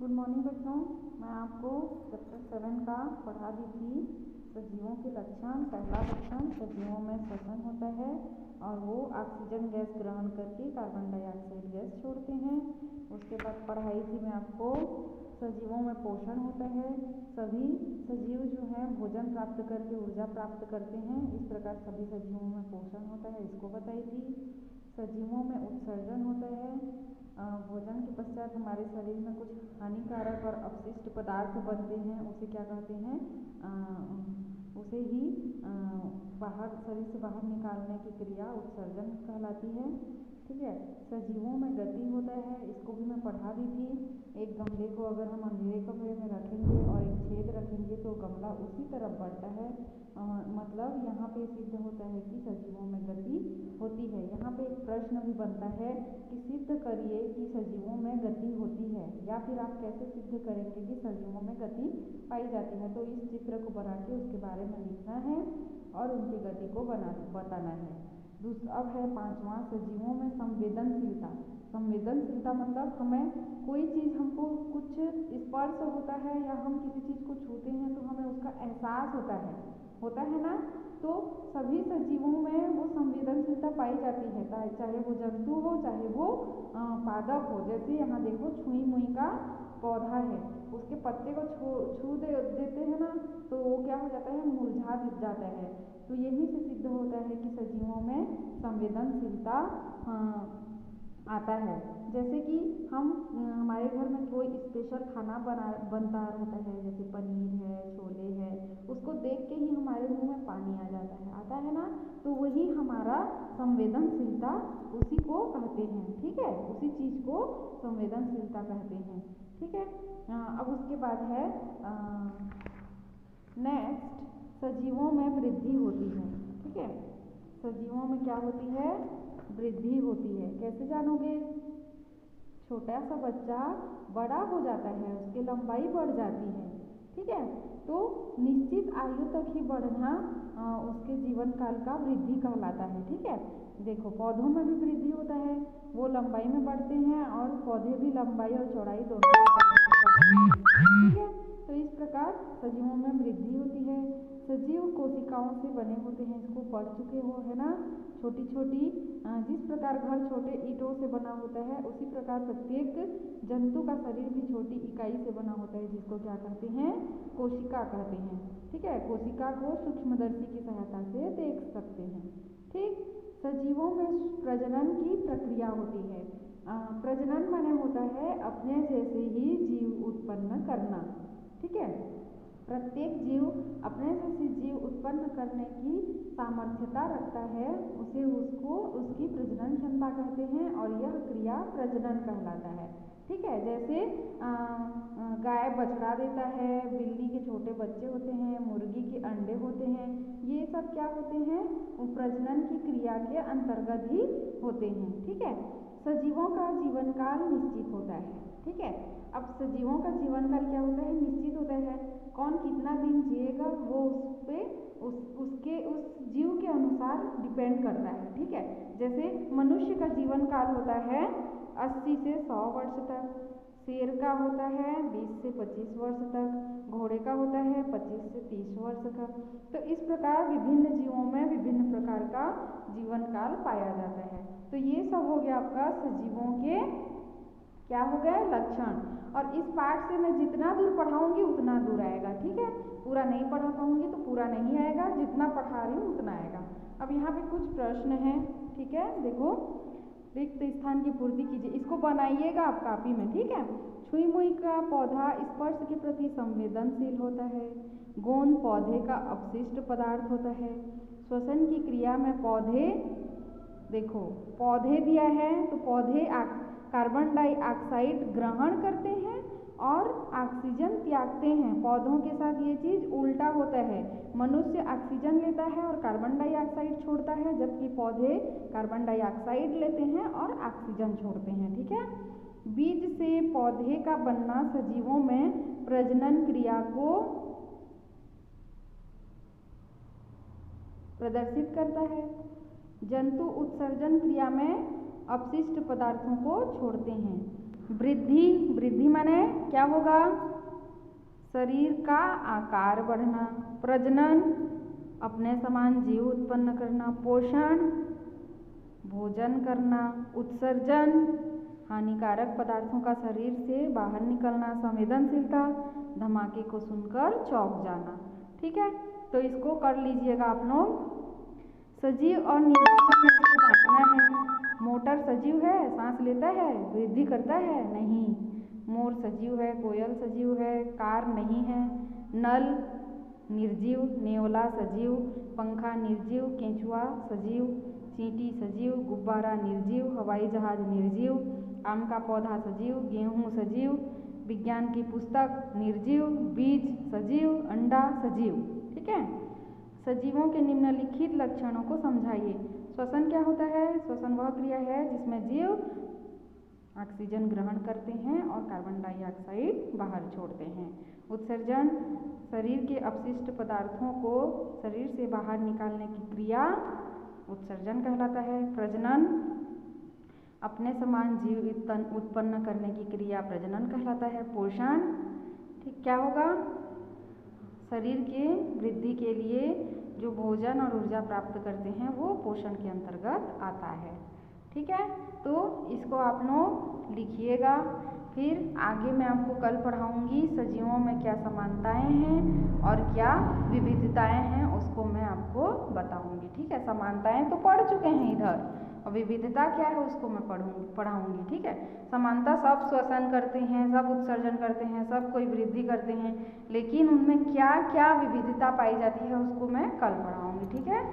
Good morning बच्चों। मैं आपको चैप्टर 7 का पढ़ा दी थी। सजीवों के लक्षण। पहला लक्षण, सजीवों में श्वसन होता है और वो ऑक्सीजन गैस ग्रहण करके कार्बन डाइऑक्साइड गैस छोड़ते हैं। उसके बाद पढ़ाई थी मैं आपको, सजीवों में पोषण होता है। सभी सजीव जो हैं भोजन प्राप्त करके ऊर्जा प्राप्त करते हैं, इस प्रकार सभी सजीवों में पोषण होता है, इसको बताई थी। सजीवों में उत्सर्जन होता है। भोजन के पश्चात हमारे शरीर में कुछ हानिकारक और अपशिष्ट पदार्थ बनते हैं, उसे क्या कहते हैं, उसे ही बाहर शरीर से बाहर निकालने की क्रिया उत्सर्जन कहलाती है। ठीक है। सजीवों में गति होता है, इसको भी मैं पढ़ा दी थी। एक गमले को अगर हम अंधेरे कमरे में रखेंगे और एक छेद रखेंगे तो गमला उसी तरफ बढ़ता है। मतलब यहाँ पे सिद्ध होता है कि सजीवों में गति होती है। यहाँ पे एक प्रश्न भी बनता है कि सिद्ध करिए कि सजीवों में गति होती है, या फिर आप कैसे सिद्ध करेंगे कि सजीवों में गति पाई जाती है। तो इस चित्र को बना के उसके बारे में लिखना है और उनकी गति को बताना है। अब है पांचवा, सजीवों में संवेदनशीलता। संवेदनशीलता मतलब हमें कोई चीज़, हमको कुछ स्पर्श होता है या हम किसी चीज़ को छूते हैं तो हमें उसका एहसास होता है ना। तो सभी सजीवों में वो संवेदनशीलता पाई जाती है, चाहे वो जंतु हो चाहे वो पादप हो। जैसे यहाँ देखो, छुई मुई का पौधा है, उसके पत्ते को छू देते हैं ना तो वो क्या हो जाता है, मुरझा जाता है। तो यही से सिद्ध होता है कि सजीवों में संवेदनशीलता आता है। जैसे कि हमारे घर में कोई स्पेशल खाना बनता रहता है, जैसे पनीर है, छोले है, उसको देख के ही हमारे मुंह में पानी आता है ना। तो वही हमारा संवेदनशीलता, उसी को कहते हैं। ठीक है, उसी चीज़ को संवेदनशीलता कहते हैं। ठीक है। अब उसके बाद है नेक्स्ट, सजीवों में वृद्धि होती है। ठीक है, सजीवों में क्या होती है, वृद्धि होती है। कैसे जानोगे, छोटा सा बच्चा बड़ा हो जाता है, उसकी लंबाई बढ़ जाती है। ठीक है, तो निश्चित आयु तक ही बढ़ना उसके जीवन काल का वृद्धि कहलाता है। ठीक है, देखो पौधों में भी वृद्धि होता है, वो लंबाई में बढ़ते हैं और पौधे भी लंबाई और चौड़ाई दोनों में। ठीक है, तो इस प्रकार सजीवों में वृद्धि होती है। सजीव कोशिकाओं से बने होते हैं, इसको पढ़ चुके हो है ना। छोटी छोटी, जिस प्रकार घर छोटे ईंटों से बना होता है, उसी प्रकार प्रत्येक जंतु का शरीर भी छोटी इकाई से बना होता है, जिसको क्या कहते हैं, कोशिका कहते हैं। ठीक है, कोशिका को सूक्ष्मदर्शी की सहायता से देख सकते हैं। ठीक, सजीवों में प्रजनन की प्रक्रिया होती है। प्रजनन माने होता है अपने जैसे ही जीव उत्पन्न करना। ठीक है, प्रत्येक जीव अपने जैसे जीव उत्पन्न करने की सामर्थ्यता रखता है, उसको उसकी प्रजनन क्षमता कहते हैं और यह क्रिया प्रजनन कहलाता है। ठीक है, जैसे गाय बछड़ा देता है, बिल्ली के छोटे बच्चे होते हैं, मुर्गी के अंडे होते हैं, ये सब क्या होते हैं, प्रजनन की क्रिया के अंतर्गत ही होते हैं। ठीक है, सजीवों का जीवन काल निश्चित होता है। ठीक है, अब सजीवों का जीवन काल क्या होता है, निश्चित होता है। कौन कितना दिन जिएगा वो उस जीव के अनुसार डिपेंड करता है। ठीक है, जैसे मनुष्य का जीवन काल होता है 80 से 100 वर्ष तक, शेर का होता है 20 से 25 वर्ष तक, घोड़े का होता है 25 से 30 वर्ष का। तो इस प्रकार विभिन्न जीवों में विभिन्न प्रकार का जीवन काल पाया जाता है। तो ये सब हो गया आपका सजीवों के क्या हो गए, लक्षण। और इस पाठ से मैं जितना दूर पढ़ाऊंगी उतना दूर आएगा। ठीक है, पूरा नहीं पढ़ा पाऊंगी तो पूरा नहीं आएगा, जितना पढ़ा रही हूँ उतना आएगा। अब यहाँ पे कुछ प्रश्न हैं। ठीक है, देखो, रिक्त स्थान की पूर्ति कीजिए, इसको बनाइएगा आप कापी में। ठीक है, छुई मुई का पौधा स्पर्श के प्रति संवेदनशील होता है। गोंद पौधे का अपशिष्ट पदार्थ होता है। श्वसन की क्रिया में पौधे, देखो पौधे दिया है तो पौधे कार्बन डाइऑक्साइड ग्रहण करते हैं और ऑक्सीजन त्यागते हैं। पौधों के साथ ये चीज़ उल्टा होता है, मनुष्य ऑक्सीजन लेता है और कार्बन डाइऑक्साइड छोड़ता है, जबकि पौधे कार्बन डाइऑक्साइड लेते हैं और ऑक्सीजन छोड़ते हैं। ठीक है, बीज से पौधे का बनना सजीवों में प्रजनन क्रिया को प्रदर्शित करता है। जंतु उत्सर्जन क्रिया में अपशिष्ट पदार्थों को छोड़ते हैं। वृद्धि माने क्या होगा? शरीर का आकार बढ़ना, प्रजनन अपने समान जीव उत्पन्न करना, पोषण भोजन करना, उत्सर्जन हानिकारक पदार्थों का शरीर से बाहर निकलना, संवेदनशीलता धमाके को सुनकर चौंक जाना। ठीक है, तो इसको कर लीजिएगा आप लोग। सजीव और निर्जीव में इसको बांटना है। मोटर सजीव है, सांस लेता है, वृद्धि करता है? नहीं। मोर सजीव है, कोयल सजीव है, कार नहीं है। नल निर्जीव, नेवला सजीव, पंखा निर्जीव, केंचुआ सजीव, चींटी सजीव, गुब्बारा निर्जीव, हवाई जहाज निर्जीव, आम का पौधा सजीव, गेहूँ सजीव, विज्ञान की पुस्तक निर्जीव, बीज सजीव, अंडा सजीव। ठीक है, सजीवों के निम्नलिखित लक्षणों को समझाइए। श्वसन क्या होता है? श्वसन वह क्रिया है जिसमें जीव ऑक्सीजन ग्रहण करते हैं और कार्बन डाइऑक्साइड बाहर छोड़ते हैं। उत्सर्जन शरीर के अपशिष्ट पदार्थों को शरीर से बाहर निकालने की क्रिया उत्सर्जन कहलाता है। प्रजनन अपने समान जीव उत्पन्न करने की क्रिया प्रजनन कहलाता है। पोषण ठीक क्या होगा? शरीर के वृद्धि के लिए जो भोजन और ऊर्जा प्राप्त करते हैं वो पोषण के अंतर्गत आता है। ठीक है, तो इसको आप लोग लिखिएगा। फिर आगे मैं आपको कल पढ़ाऊँगी सजीवों में क्या समानताएं हैं और क्या विविधताएं हैं, उसको मैं आपको बताऊँगी। ठीक है, समानताएं तो पढ़ चुके हैं इधर, और विविधता क्या है उसको मैं पढ़ाऊँगी। ठीक है, समानता सब श्वसन करते हैं, सब उत्सर्जन करते हैं, सब कोई वृद्धि करते हैं, लेकिन उनमें क्या क्या विविधता पाई जाती है उसको मैं कल पढ़ाऊँगी। ठीक है।